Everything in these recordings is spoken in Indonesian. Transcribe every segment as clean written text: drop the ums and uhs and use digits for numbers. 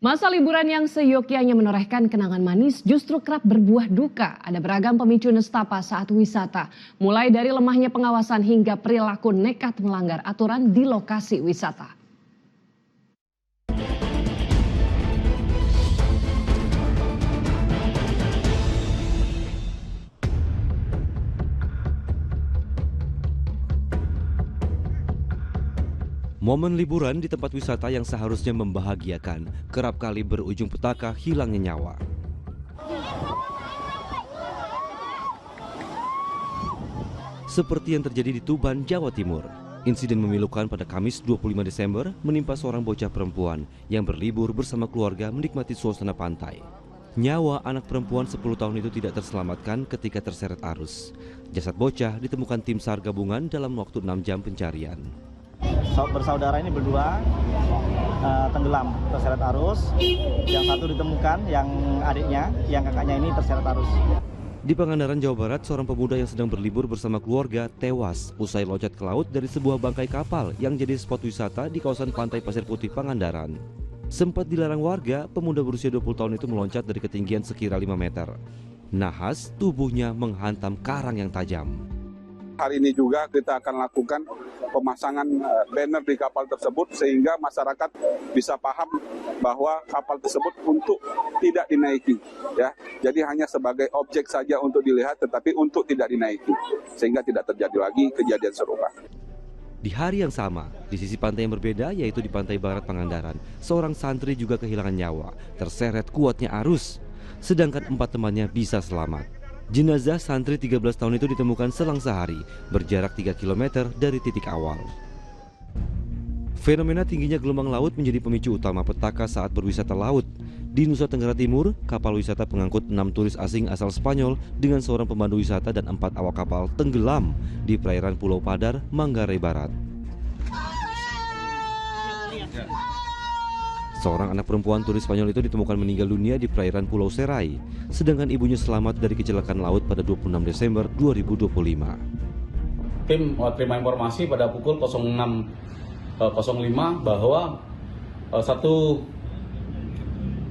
Masa liburan yang seyogyanya menorehkan kenangan manis justru kerap berbuah duka. Ada beragam pemicu nestapa saat wisata. Mulai dari lemahnya pengawasan hingga perilaku nekat melanggar aturan di lokasi wisata. Momen liburan di tempat wisata yang seharusnya membahagiakan kerap kali berujung petaka hilangnya nyawa. Seperti yang terjadi di Tuban, Jawa Timur. Insiden memilukan pada Kamis 25 Desember menimpa seorang bocah perempuan yang berlibur bersama keluarga menikmati suasana pantai. Nyawa anak perempuan 10 tahun itu tidak terselamatkan ketika terseret arus. Jasad bocah ditemukan tim SAR gabungan dalam waktu 6 jam pencarian. Bersaudara ini berdua tenggelam terseret arus. Yang satu ditemukan, yang adiknya, yang kakaknya ini terseret arus. Di Pangandaran, Jawa Barat, seorang pemuda yang sedang berlibur bersama keluarga tewas usai loncat ke laut dari sebuah bangkai kapal yang jadi spot wisata di kawasan Pantai Pasir Putih, Pangandaran. Sempat dilarang warga, pemuda berusia 20 tahun itu meloncat dari ketinggian sekira 5 meter. Nahas, tubuhnya menghantam karang yang tajam. Hari ini juga kita akan lakukan pemasangan banner di kapal tersebut sehingga masyarakat bisa paham bahwa kapal tersebut untuk tidak dinaiki, ya. Jadi hanya sebagai objek saja untuk dilihat, tetapi untuk tidak dinaiki sehingga tidak terjadi lagi kejadian serupa. Di hari yang sama, di sisi pantai yang berbeda yaitu di pantai barat Pangandaran, seorang santri juga kehilangan nyawa, terseret kuatnya arus, sedangkan 4 temannya bisa selamat. Jenazah santri 13 tahun itu ditemukan selang sehari, berjarak 3 km dari titik awal. Fenomena tingginya gelombang laut menjadi pemicu utama petaka saat berwisata laut. Di Nusa Tenggara Timur, kapal wisata pengangkut 6 turis asing asal Spanyol dengan seorang pemandu wisata dan 4 awak kapal tenggelam di perairan Pulau Padar, Manggarai Barat. Seorang anak perempuan turis Spanyol itu ditemukan meninggal dunia di perairan Pulau Serai, sedangkan ibunya selamat dari kecelakaan laut pada 26 Desember 2025. Tim terima informasi pada pukul 06.05 bahwa satu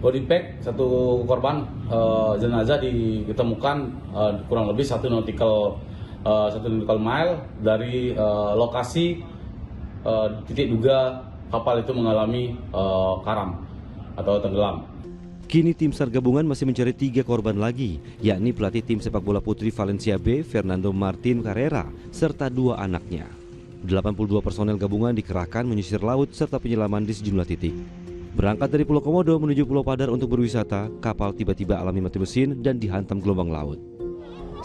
body bag, satu korban jenazah ditemukan kurang lebih 1 nautical mile dari lokasi titik duga kapal itu mengalami karam atau tenggelam. Kini tim SAR gabungan masih mencari 3 korban lagi, yakni pelatih tim sepak bola putri Valencia B, Fernando Martin Carrera, serta 2 anaknya. 82 personel gabungan dikerahkan menyisir laut serta penyelaman di sejumlah titik. Berangkat dari Pulau Komodo menuju Pulau Padar untuk berwisata, kapal tiba-tiba alami mati mesin dan dihantam gelombang laut.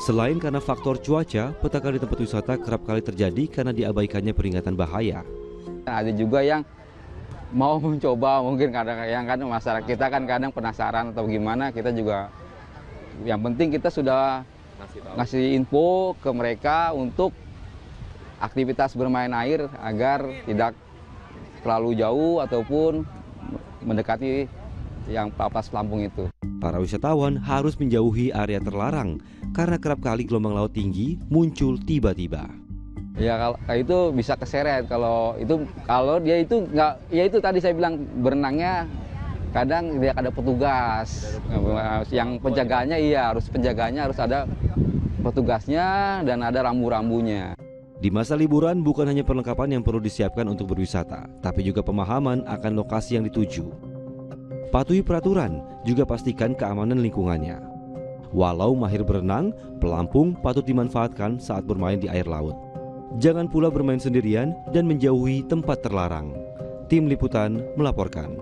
Selain karena faktor cuaca, petaka di tempat wisata kerap kali terjadi karena diabaikannya peringatan bahaya. Ada juga yang mau mencoba, mungkin kadang-kadang kan masyarakat kita kan kadang penasaran atau gimana, kita juga yang penting kita sudah ngasih info ke mereka untuk aktivitas bermain air agar tidak terlalu jauh ataupun mendekati yang papas pelampung itu. Para wisatawan harus menjauhi area terlarang karena kerap kali gelombang laut tinggi muncul tiba-tiba. Ya kalau itu bisa keseret, kalau dia itu nggak, ya itu tadi saya bilang berenangnya kadang dia ada petugas, yang penjaganya penjaganya harus ada petugasnya dan ada rambu-rambunya. Di masa liburan bukan hanya perlengkapan yang perlu disiapkan untuk berwisata, tapi juga pemahaman akan lokasi yang dituju. Patuhi peraturan, juga pastikan keamanan lingkungannya. Walau mahir berenang, pelampung patut dimanfaatkan saat bermain di air laut. Jangan pula bermain sendirian dan menjauhi tempat terlarang. Tim Liputan melaporkan.